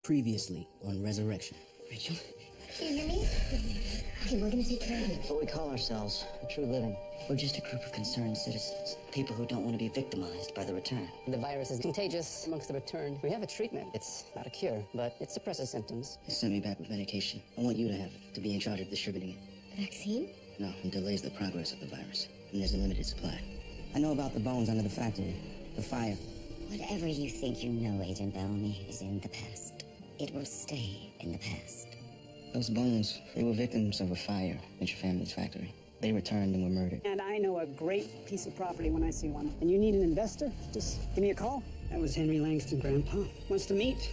Previously on Resurrection. Rachel? Can you hear me? Okay, we're gonna take care of you. What we call ourselves, a true living. We're just a group of concerned citizens. People who don't want to be victimized by the return. The virus is contagious amongst the returned. We have a treatment. It's not a cure, but it suppresses symptoms. They sent me back with medication. I want you to have it, to be in charge of distributing it. The vaccine? No, it delays the progress of the virus. And there's a limited supply. I know about the bones under the factory. The fire. Whatever you think you know, Agent Bellamy, is in the past. It will stay in the past. Those bones, they were victims of a fire at your family's factory. They returned and were murdered. And I know a great piece of property when I see one. And you need an investor? Just give me a call. That was Henry Langston, Grandpa. Wants to meet.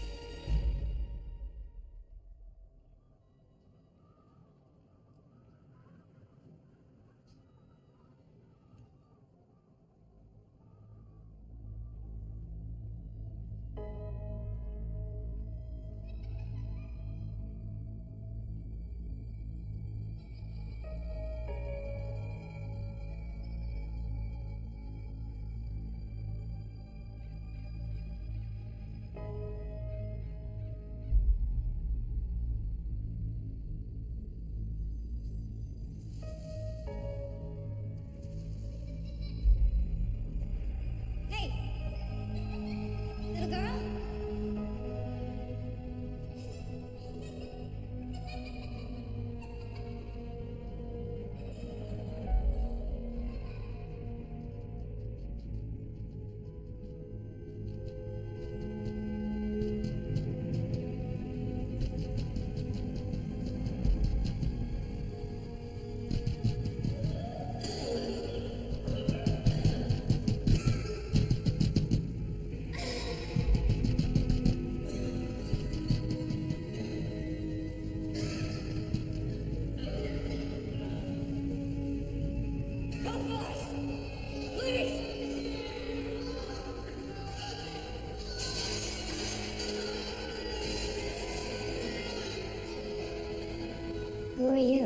Who are you?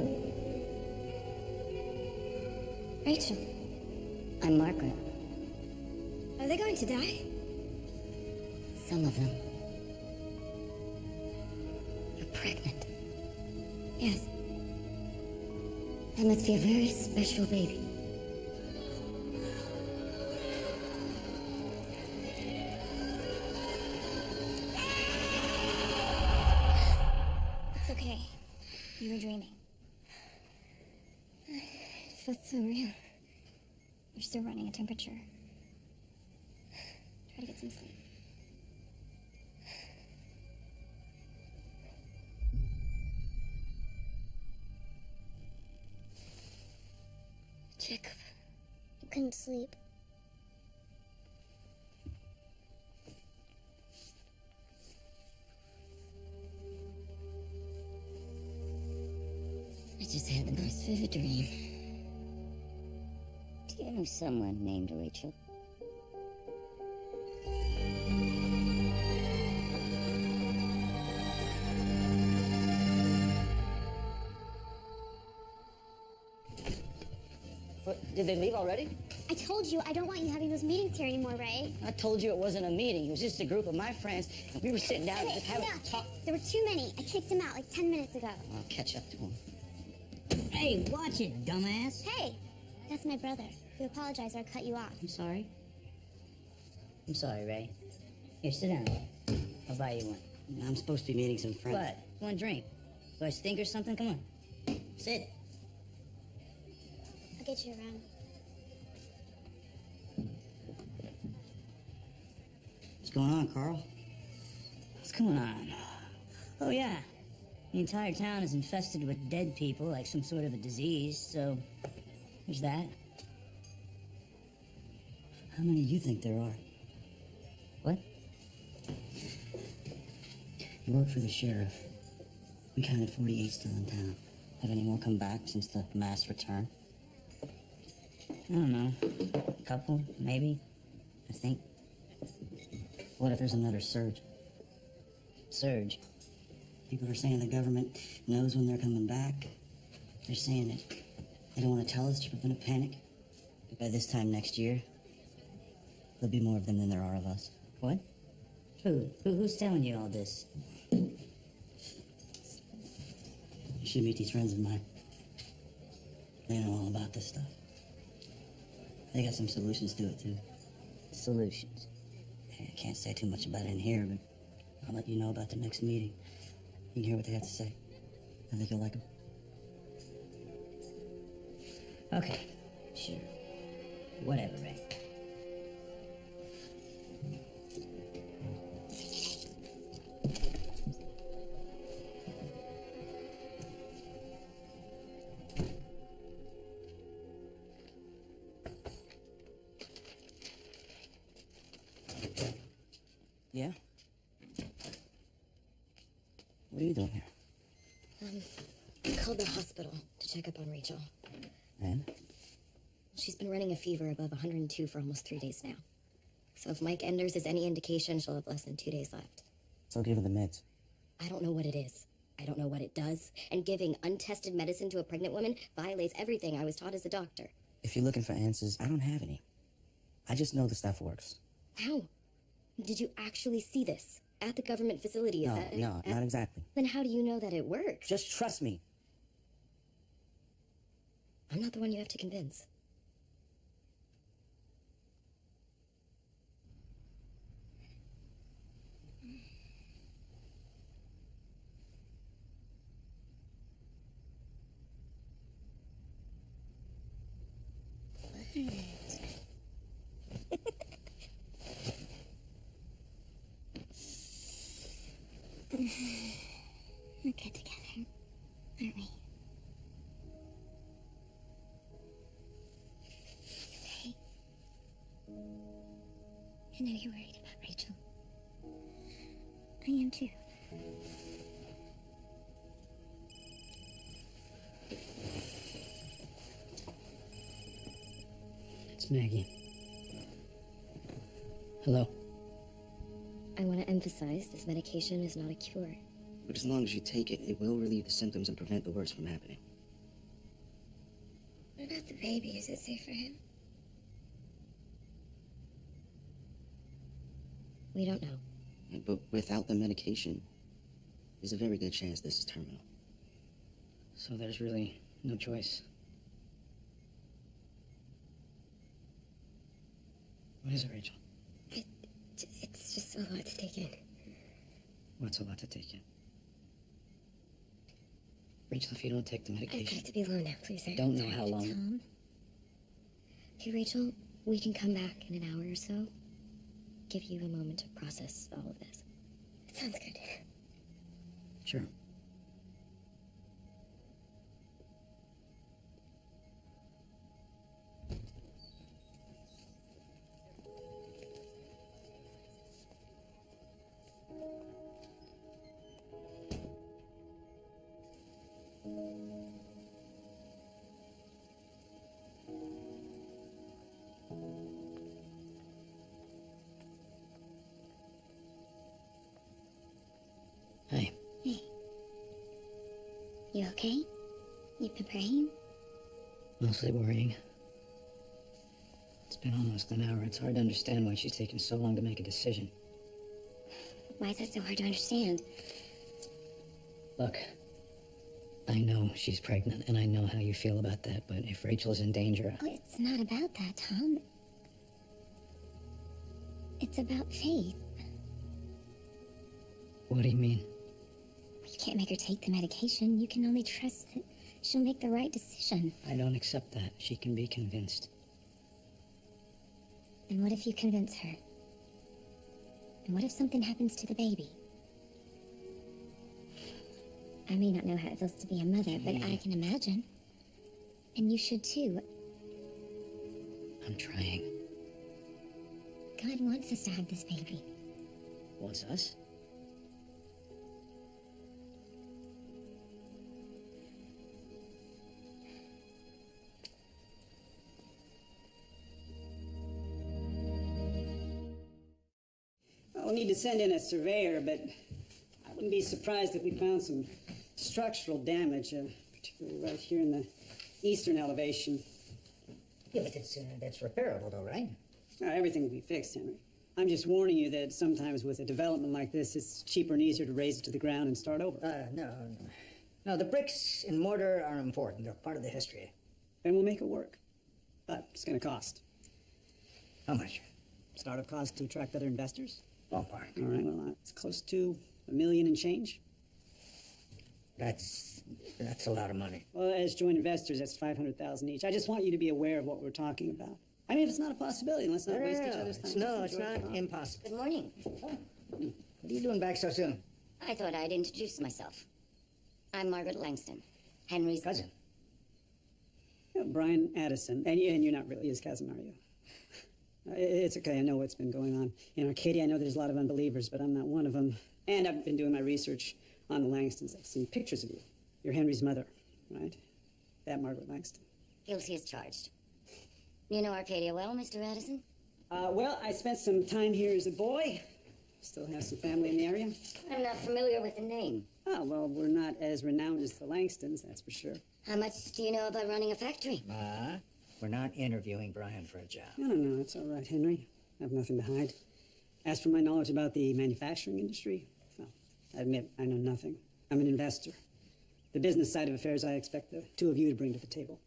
Rachel. I'm Margaret. Are they going to die? Some of them. You're pregnant. Yes. That must be a very special baby. It's okay. You were dreaming. It felt so real. You're still running a temperature. Try to get some sleep. Jacob. You couldn't sleep. I just had the most vivid dream. Do you know someone named Rachel? What, did they leave already? I told you I don't want you having those meetings here anymore, Ray. I told you it wasn't a meeting. It was just a group of my friends, and we were sitting down and just having a talk. There were too many. I kicked him out like 10 minutes ago. I'll catch up to him. Hey, watch it, dumbass. Hey, that's my brother. You apologize or I cut you off. I'm sorry. I'm sorry, Ray. Here, sit down. I'll buy you one. I'm supposed to be meeting some friends. What? One drink. Do I stink or something? Come on. Sit. I'll get you around. What's going on, Carl? What's going on? Oh, yeah. The entire town is infested with dead people, like some sort of a disease, so there's that. How many do you think there are? What? You work for the sheriff. We counted 48 still in town. Have any more come back since the mass return? I don't know. A couple, maybe. I think. What if there's another surge? Surge. People are saying the government knows when they're coming back. They're saying it. They don't want to tell us to prevent a panic. But by this time next year, there'll be more of them than there are of us. What? Who's telling you all this? should meet these friends of mine. They know all about this stuff. They got some solutions to it, too. Solutions. I can't say too much about it in here, but I'll let you know about the next meeting. You can hear what they have to say. I think you'll like them. Okay, sure. Whatever, Ray. Yeah? What are you doing here? I called the hospital to check up on Rachel. And? She's been running a fever above 102 for almost 3 days now. So if Mike Enders is any indication, she'll have less than 2 days left. So give her the meds. I don't know what it is. I don't know what it does. And giving untested medicine to a pregnant woman violates everything I was taught as a doctor. If you're looking for answers, I don't have any. I just know the stuff works. How? Did you actually see this? At the government facility? No, not exactly. Then how do you know that it works? Just trust me. I'm not the one you have to convince. We're good together, aren't we? Okay. I know you're worried about Rachel. I am too. It's Maggie. Hello. I want to emphasize this medication is not a cure. But as long as you take it, it will relieve the symptoms and prevent the worst from happening. What about the baby? Is it safe for him? We don't know. But without the medication, there's a very good chance this is terminal. So there's really no choice. What is it, Rachel? It's just a lot to take in. What's a lot to take in? Rachel, if you don't take the I've medication... got to be alone now, please. I don't know how long... Tom? Hey, Rachel, we can come back in an hour or so. Give you a moment to process all of this. It sounds good. Sure. Hey. Hey. You okay? You've been praying? Mostly worrying. It's been almost an hour. It's hard to understand why she's taking so long to make a decision. Why is that so hard to understand? Look, I know she's pregnant, and I know how you feel about that, but if Rachel's in danger... Oh, it's not about that, Tom. It's about faith. What do you mean? You can't make her take the medication. You can only trust that she'll make the right decision. I don't accept that. She can be convinced. And what if you convince her? And what if something happens to the baby? I may not know how it feels to be a mother, but I can imagine. And you should too. I'm trying. God wants us to have this baby. Wants us? We'll need to send in a surveyor, but I wouldn't be surprised if we found some structural damage, particularly right here in the eastern elevation. Yeah, but that's repairable, though, right? Everything will be fixed, Henry. I'm just warning you that sometimes with a development like this, it's cheaper and easier to raze it to the ground and start over. No. No, the bricks and mortar are important. They're part of the history. And we'll make it work. But it's going to cost. How much? Startup cost to attract other investors? Ballpark. All right, well, it's close to $1 million and change. That's a lot of money. Well, as joint investors, that's $500,000 each. I just want you to be aware of what we're talking about. I mean, if it's not a possibility, let's not waste each other's time. No, it's not impossible. Good morning. What are you doing back so soon? I thought I'd introduce myself. I'm Margaret Langston, Henry's Cousin. Yeah, Brian Addison. And you're not really his cousin, are you? It's okay. I know what's been going on in Arcadia. I know there's a lot of unbelievers, but I'm not one of them. And I've been doing my research on the Langstons. I've seen pictures of you. You're Henry's mother, right? That Margaret Langston. Guilty as charged. You know Arcadia well, Mr. Addison? Well, I spent some time here as a boy. Still have some family in the area. I'm not familiar with the name. Oh, well, we're not as renowned as the Langstons, that's for sure. How much do you know about running a factory? We're not interviewing Brian for a job. No, it's all right, Henry. I have nothing to hide. As for my knowledge about the manufacturing industry, well, I admit I know nothing. I'm an investor. The business side of affairs I expect the two of you to bring to the table.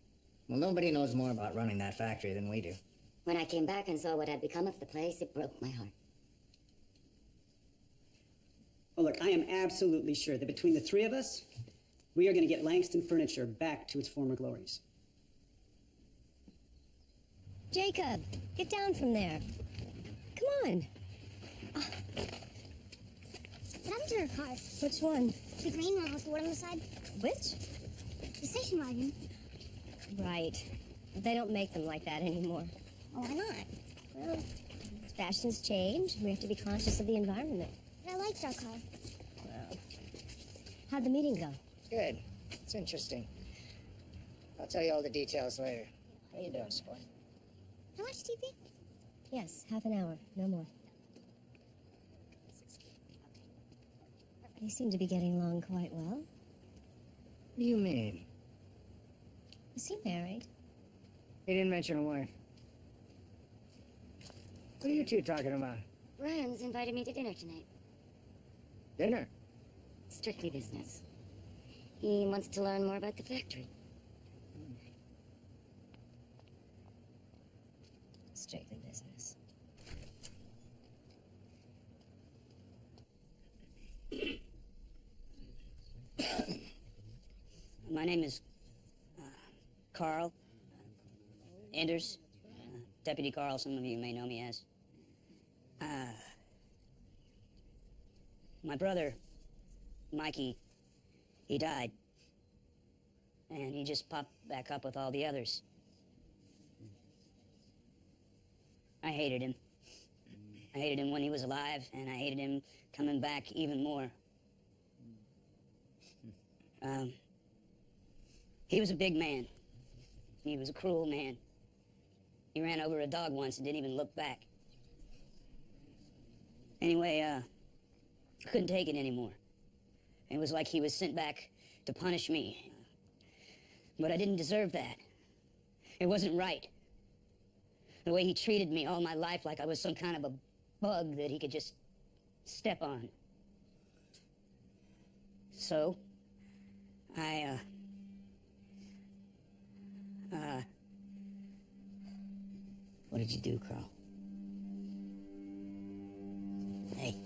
Well, nobody knows more about running that factory than we do. When I came back and saw what had become of the place, it broke my heart. Well, look, I am absolutely sure that between the three of us, we are going to get Langston Furniture back to its former glories. Jacob, get down from there. Come on. What happened to her car? Which one? The green one with the wood on the side? Which? The station wagon. Right. They don't make them like that anymore. Oh, why not? Well, fashions change. We have to be conscious of the environment. But I liked our car. Well, how'd the meeting go? Good. It's interesting. I'll tell you all the details later. How you doing, sport? How much TV? Yes, half an hour, no more. They seem to be getting along quite well. What do you mean? Is he married? He didn't mention a wife. What are you two talking about? Brian's invited me to dinner tonight. Dinner? Strictly business. He wants to learn more about the factory. Strictly business. My name is Carl Anders. Deputy Carl, some of you may know me as. My brother, Mikey, he died. And he just popped back up with all the others. I hated him. I hated him when he was alive, and I hated him coming back even more. He was a big man. He was a cruel man. He ran over a dog once and didn't even look back. Anyway, I couldn't take it anymore. It was like he was sent back to punish me. But I didn't deserve that. It wasn't right. The way he treated me all my life like I was some kind of a bug that he could just step on. So, What did you do, Carl? Hey,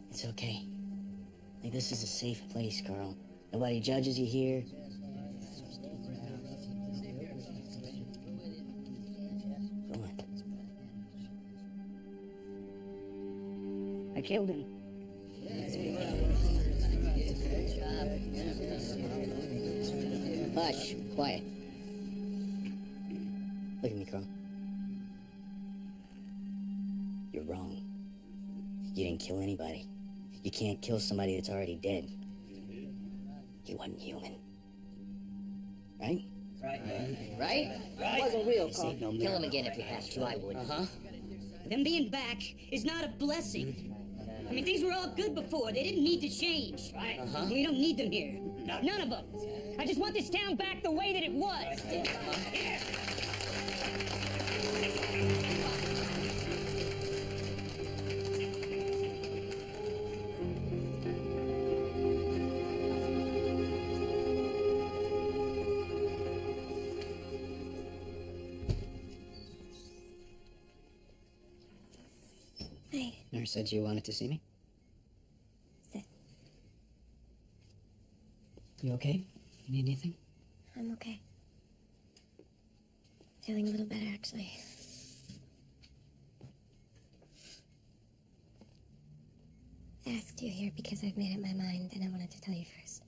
it's okay. Like, this is a safe place, Carl. Nobody judges you here. Go on. I killed him. Hush, quiet. Look at me, Carl. You're wrong. You didn't kill anybody. You can't kill somebody that's already dead. He wasn't human. Right? Right? Wasn't real, Carl. Kill him again if you have to, I would. Them being back is not a blessing. I mean, things were all good before. They didn't need to change. Right. We don't need them here. None of them. I just want this town back the way that it was. said you wanted to see me? Sit. You okay? You need anything? I'm okay. Feeling a little better, actually. I asked you here because I've made up my mind, and I wanted to tell you first.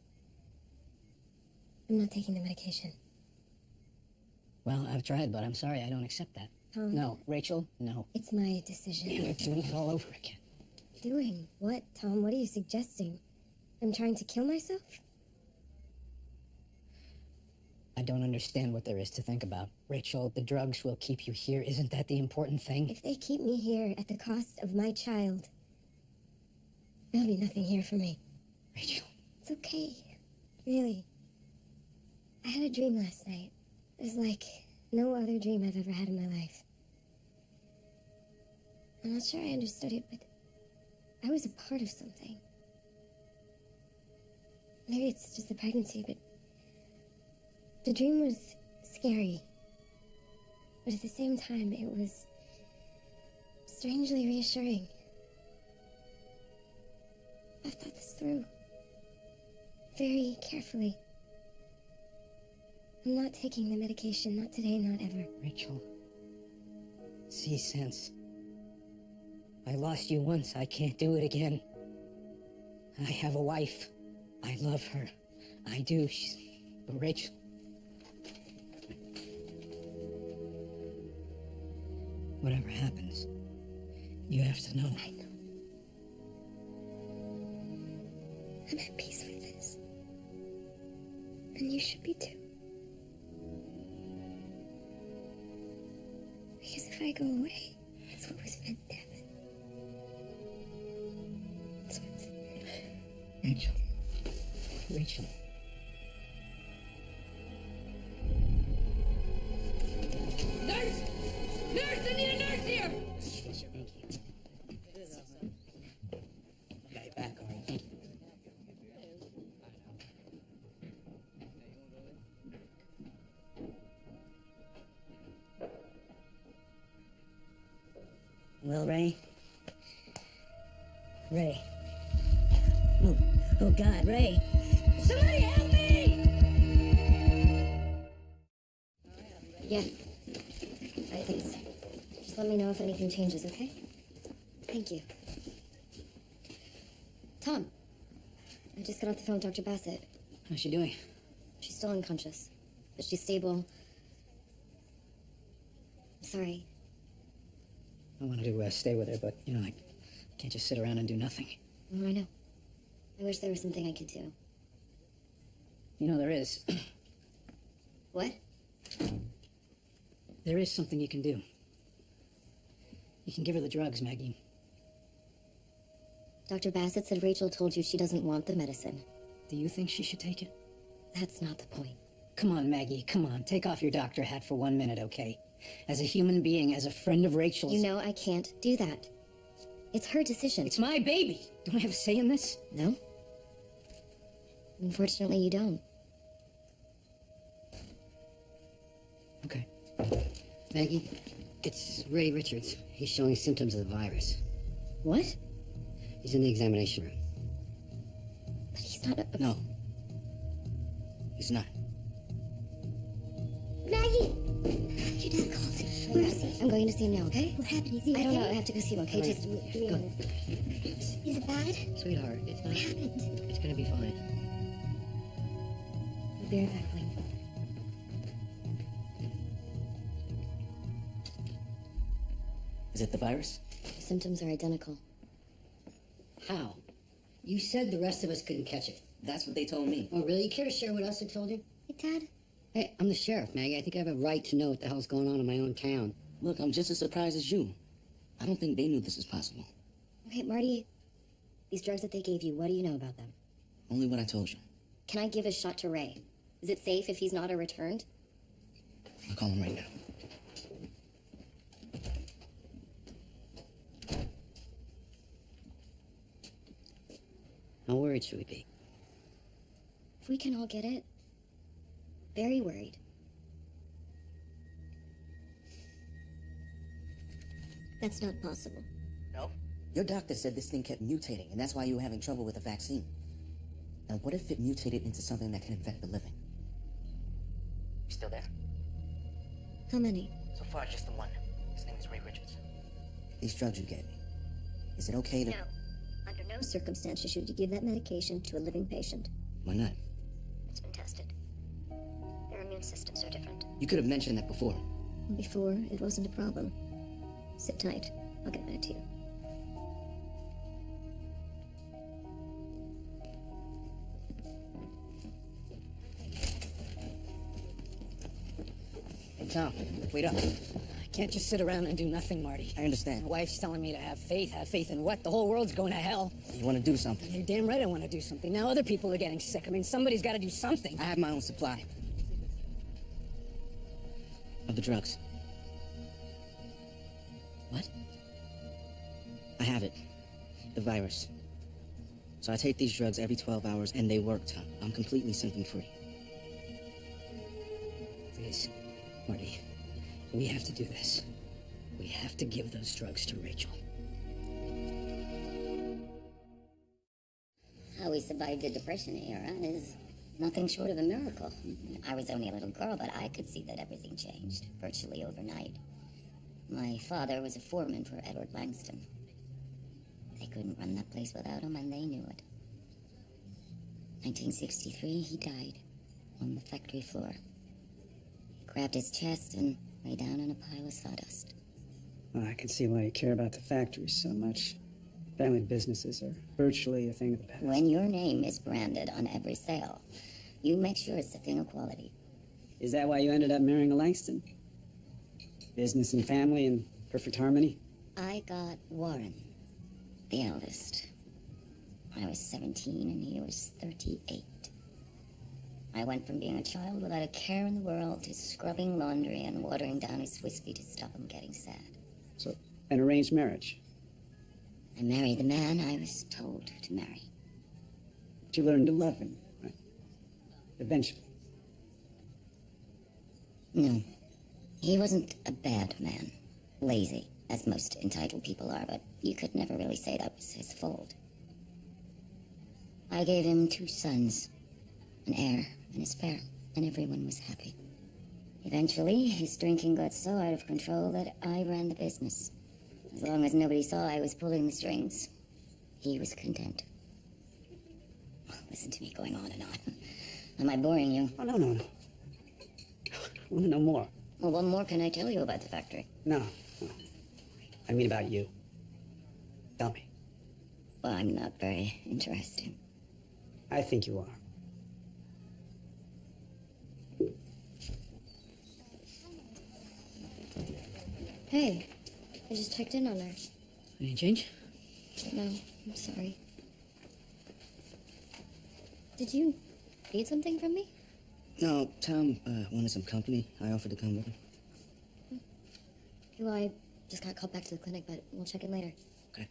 I'm not taking the medication. Well, I've tried, but I'm sorry, I don't accept that. Tom. No, Rachel, no. It's my decision. You're doing it all over again. Doing what, Tom? What are you suggesting? I'm trying to kill myself? I don't understand what there is to think about. Rachel, the drugs will keep you here. Isn't that the important thing? If they keep me here at the cost of my child, there'll be nothing here for me. Rachel. It's okay. Really. I had a dream last night. It was like no other dream I've ever had in my life. I'm not sure I understood it, but I was a part of something. Maybe it's just the pregnancy, but the dream was scary. But at the same time, it was strangely reassuring. I've thought this through very carefully. I'm not taking the medication, not today, not ever. Rachel. See sense. I lost you once, I can't do it again. I have a wife. I love her. I do. But Rachel... Whatever happens, you have to know. I know. I'm at peace with this. And you should be too. Because if I go away, it's what was meant to happen. It's what's... Rachel. Rachel. Nurse! Nurse! I need a nurse here! Thank you. Okay, back, all right. Thank you. Well, Ray? Ray. Oh, God, Ray. Somebody help me! Yeah. Thanks. Just let me know if anything changes, okay? Thank you. Tom. I just got off the phone with Dr. Bassett. How's she doing? She's still unconscious. But she's stable. I'm sorry. I wanted to stay with her, but, I can't just sit around and do nothing. Oh, I know. I wish there was something I could do. There is. What? There is something you can do. You can give her the drugs, Maggie. Dr. Bassett said Rachel told you she doesn't want the medicine. Do you think she should take it? That's not the point. Come on, Maggie, come on. Take off your doctor hat for 1 minute, okay? As a human being, as a friend of Rachel's... You know I can't do that. It's her decision. It's my baby. Don't I have a say in this? No. Unfortunately, you don't. Okay. Maggie, it's Ray Richards. He's showing symptoms of the virus. What? He's in the examination room. But he's not a... No. He's not. Maggie! Your dad called. Where is he? I'm going to see him now, okay? What happened? Is he I don't know. okay? I have to go see him, okay? All right. Just give me a Go. minute. Is it bad? Sweetheart, it's not. What happened? It's gonna be fine. I'll be right back, Wayne. Is it the virus? The symptoms are identical. How? You said the rest of us couldn't catch it. That's what they told me. Oh, really? You care to share what else they told you? Hey, Dad. Hey, I'm the sheriff, Maggie. I think I have a right to know what the hell's going on in my own town. Look, I'm just as surprised as you. I don't think they knew this was possible. Okay, Marty, these drugs that they gave you, what do you know about them? Only what I told you. Can I give a shot to Ray? Is it safe if he's not a returned? I'll call him right now. How worried should we be? If we can all get it, very worried. That's not possible. No? Your doctor said this thing kept mutating, and that's why you were having trouble with the vaccine. Now, what if it mutated into something that can infect the living? You still there? How many? So far, just the one. His name is Ray Richards. These drugs you gave me. Is it okay to... No. Under no circumstances should you give that medication to a living patient. Why not? It's been tested. Their immune systems are different. You could have mentioned that before. Before, it wasn't a problem. Sit tight. I'll get back to you. Hey, Tom, wait up. I can't just sit around and do nothing, Marty. I understand. My wife's telling me to have faith. Have faith in what? The whole world's going to hell. You want to do something? You're damn right I want to do something. Now other people are getting sick. I mean, somebody's got to do something. I have my own supply. Of the drugs. What? I have it. The virus. So I take these drugs every 12 hours, and they work, Tom. I'm completely symptom-free. Please, Marty, we have to do this. We have to give those drugs to Rachel. How we survived the Depression era is nothing short of a miracle. I was only a little girl, but I could see that everything changed virtually overnight. My father was a foreman for Edward Langston. They couldn't run that place without him, and they knew it. 1963, he died on the factory floor. He grabbed his chest and lay down in a pile of sawdust. Well, I can see why you care about the factory so much. Family businesses are virtually a thing of the past. When your name is branded on every sale, you make sure it's a thing of quality. Is that why you ended up marrying a Langston? Business and family in perfect harmony? I got Warren, the eldest. I was 17 and he was 38. I went from being a child without a care in the world to scrubbing laundry and watering down his whiskey to stop him getting sad. So, an arranged marriage? I married the man I was told to marry. But you learned to love him, right? Eventually. No. He wasn't a bad man. Lazy, as most entitled people are, but you could never really say that was his fault. I gave him 2 sons, an heir and a spare, and everyone was happy. Eventually, his drinking got so out of control that I ran the business. As long as nobody saw I was pulling the strings, he was content. Listen to me going on and on. Am I boring you? Oh, no. I want to know more. Well, what more can I tell you about the factory? No. I mean about you. Tell me. Well, I'm not very interesting. I think you are. Hey, I just checked in on her. Any change? No, I'm sorry. Did you need something from me? No, Tom wanted some company. I offered to come with him. Well, I just got called back to the clinic, but we'll check in later. Okay.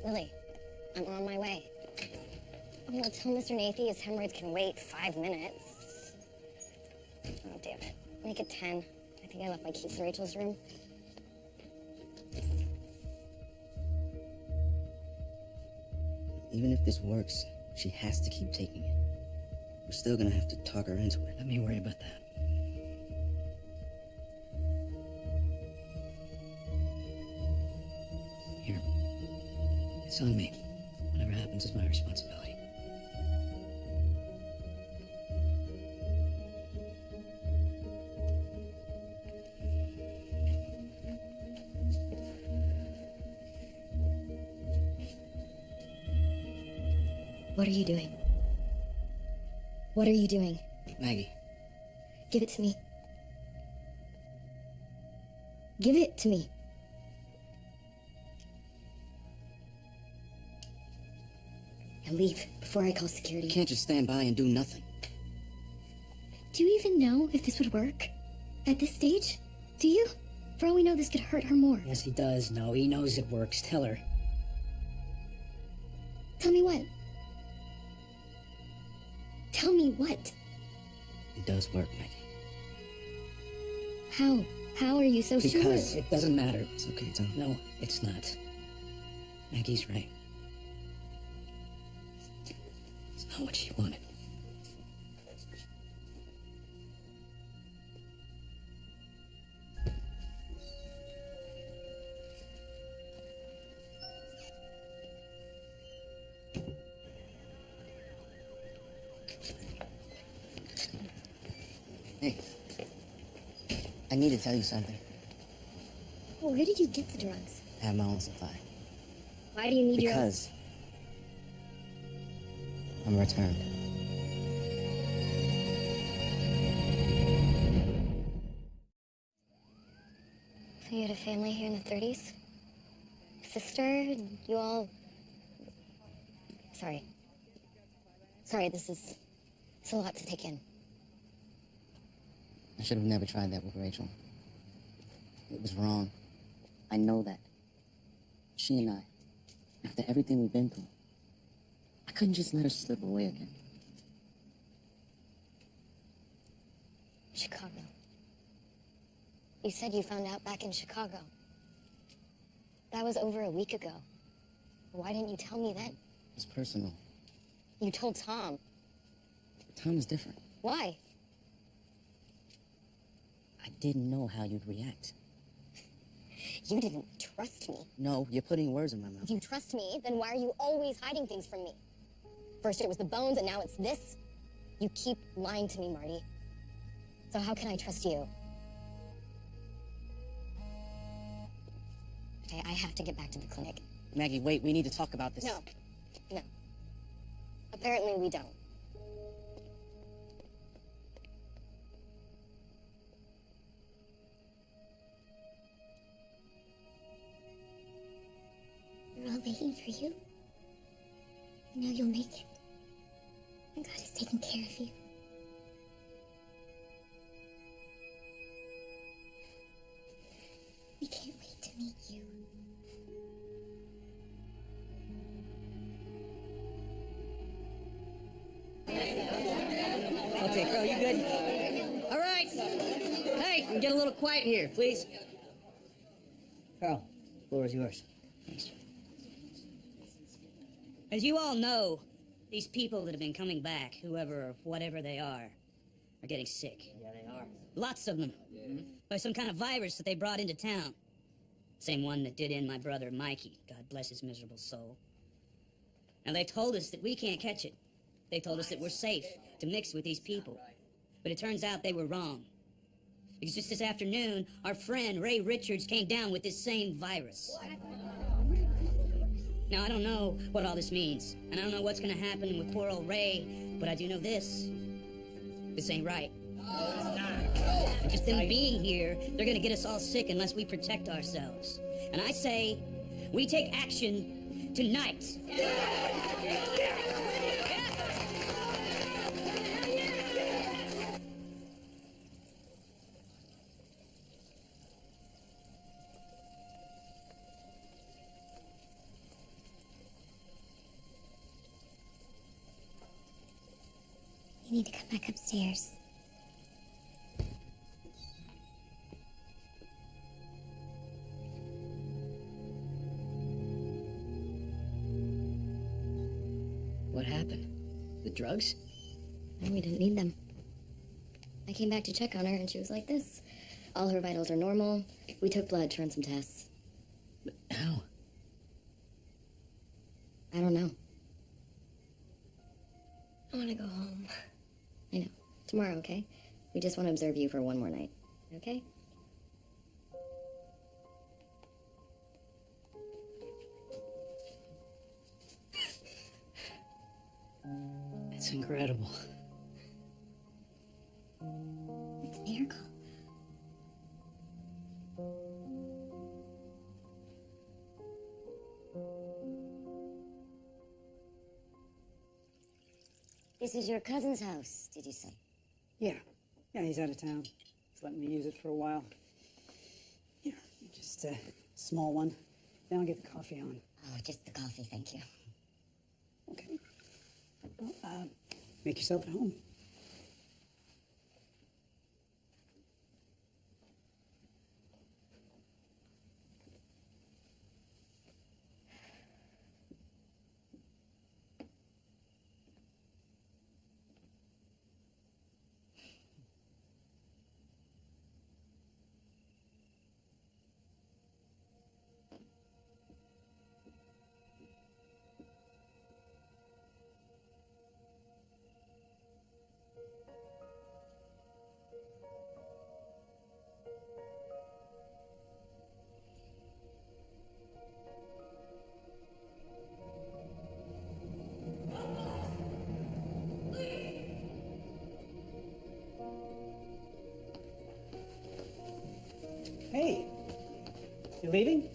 Lily, I'm on my way. Oh, well, tell Mr. Nathy his hemorrhoids can wait 5 minutes. Oh, damn it. Make it 10. I think I left my keys in Rachel's room. Even if this works, she has to keep taking it. We're still gonna have to talk her into it. Let me worry about that. Here. It's on me. Whatever happens is my responsibility. What are you doing? What are you doing? Maggie, Give it to me. Give it to me. Now leave before I call security. You can't just stand by and do nothing. Do you even know if this would work? At this stage? Do you? For all we know, this could hurt her more. Yes, he does. No, he knows it works. Tell her. Tell me what? Tell me what? It does work, Maggie. How? How are you so sure? Because it doesn't matter. It's okay, Tom. No, it's not. Maggie's right. It's not what she wanted. Hey, I need to tell you something. Well, where did you get the drugs? I have my own supply. Why do you need Because I'm returned. So you had a family here in the 30s? Sister? You all... Sorry. Sorry, this is a lot to take in. I should have never tried that with Rachel. It was wrong. I know that. She and I, after everything we've been through, I couldn't just let her slip away again. Chicago. You said you found out back in Chicago. That was over a week ago. Why didn't you tell me then? It's personal. You told Tom. Tom is different. Why? I didn't know how you'd react. You didn't trust me. No, you're putting words in my mouth. If you trust me, then why are you always hiding things from me? First it was the bones, and now it's this? You keep lying to me, Marty. So how can I trust you? Okay, I have to get back to the clinic. Maggie, wait, we need to talk about this. No. No. Apparently we don't. We're all waiting for you. You know you'll make it. And God is taking care of you. We can't wait to meet you. Okay, Carl, you good? All right. Hey, get a little quiet here, please. Carl, the floor is yours. Thanks. As you all know, these people that have been coming back, whoever or whatever they are getting sick. Yeah, they are. Lots of them. By some kind of virus that they brought into town. Same one that did in my brother Mikey. God bless his miserable soul. Now, they told us that we can't catch it. They told us that we're safe to mix with these people. But it turns out they were wrong. Because just this afternoon, our friend Ray Richards came down with this same virus. Now, I don't know what all this means, and I don't know what's gonna happen with poor old Ray, but I do know this. This ain't right. Just them being here, they're gonna get us all sick unless we protect ourselves. And I say, we take action tonight. You need to come back upstairs. What happened? The drugs? No, we didn't need them. I came back to check on her, and she was like this. All her vitals are normal. We took blood to run some tests. But how? I don't know. I want to go home. I know. Tomorrow, okay? We just want to observe you for one more night. Okay? It's incredible. It's a miracle. This is your cousin's house, did you say? Yeah. Yeah, he's out of town. He's letting me use it for a while. Here, just a small one. Then I'll get the coffee on. Oh, just the coffee, thank you. Okay. Well, make yourself at home. Hey, you leaving?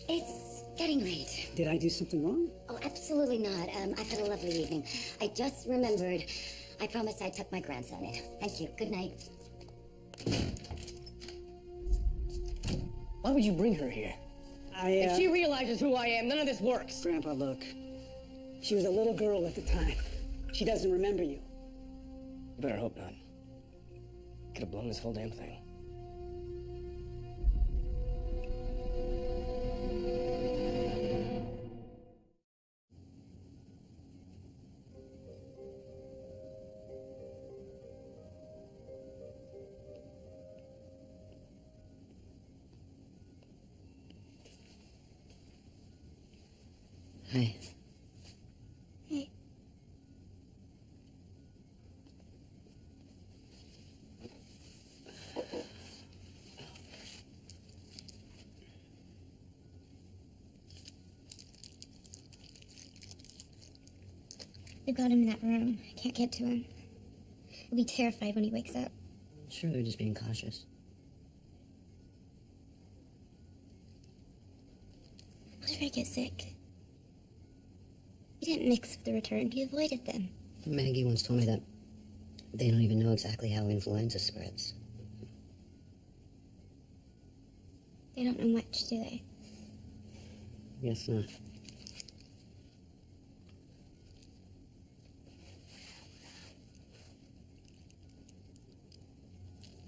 It's getting late. Did I do something wrong? Oh, absolutely not. I've had a lovely evening. I just remembered I promised I'd tuck my grandson in. Thank you. Good night. Why would you bring her here? If she realizes who I am, none of this works. Grandpa, look. She was a little girl at the time. She doesn't remember you. You better hope not. Could have blown this whole damn thing. Hi. Hey. They've got him in that room. I can't get to him. He'll be terrified when he wakes up. Sure, they're just being cautious. What if I get sick? You didn't mix with the return. You avoided them. Maggie once told me that they don't even know exactly how influenza spreads. They don't know much, do they? Guess not.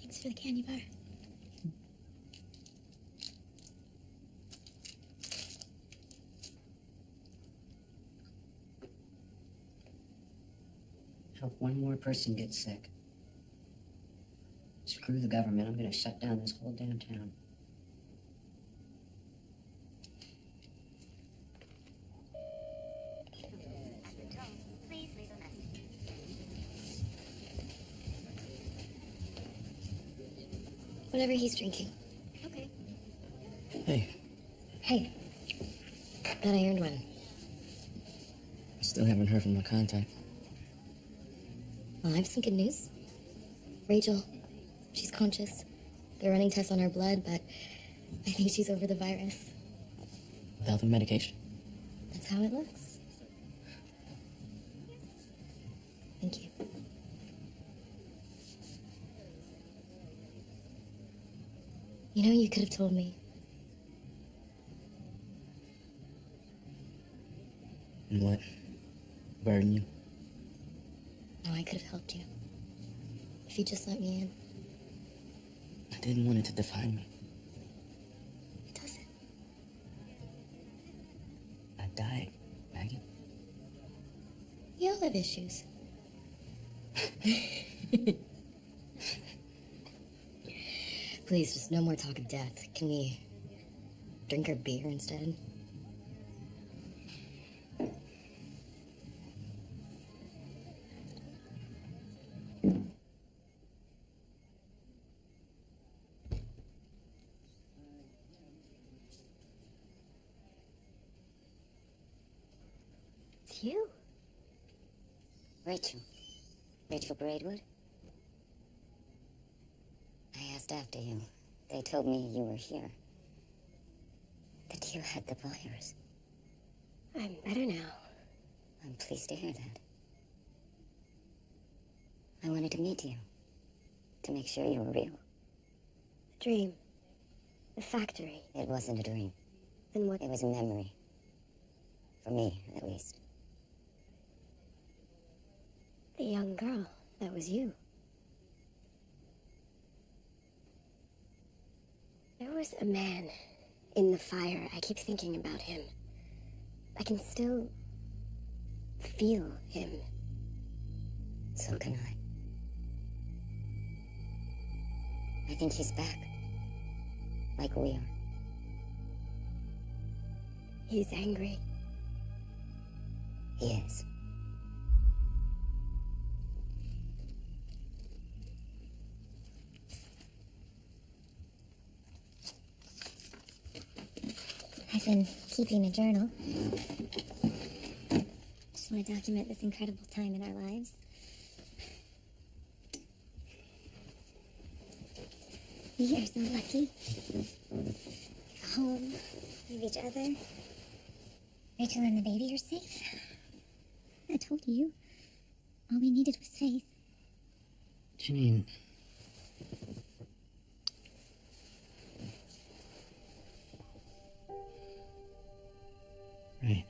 Thanks for the candy bar. If one more person gets sick, screw the government. I'm gonna shut down this whole damn town. Whatever he's drinking. Okay. Hey, Hey, thought I earned one. I still haven't heard from my contact. Well, I have some good news. Rachel, she's conscious. They're running tests on her blood, but I think she's over the virus. Without the medication? That's how it looks. Thank you. You know, you could have told me. And what? Burden you? No, I could have helped you. If you just let me in. I didn't want it to define me. It doesn't. I died, Maggie. We all have issues. Please, just no more talk of death. Can we drink our beer instead? It's you. Rachel. Rachel Braidwood. I asked after you. They told me you were here. That you had the virus. I'm better now. I'm pleased to hear that. I wanted to meet you, to make sure you were real. The dream. The factory. It wasn't a dream. Then what? It was a memory. For me, at least. The young girl. That was you. There was a man in the fire. I keep thinking about him. I can still feel him. So can I. I think he's back. Like we are. He's angry. He is. I've been keeping a journal. Just want to document this incredible time in our lives. We are so lucky. Home with each other. Rachel and the baby are safe. I told you. All we needed was faith. Janine. Right.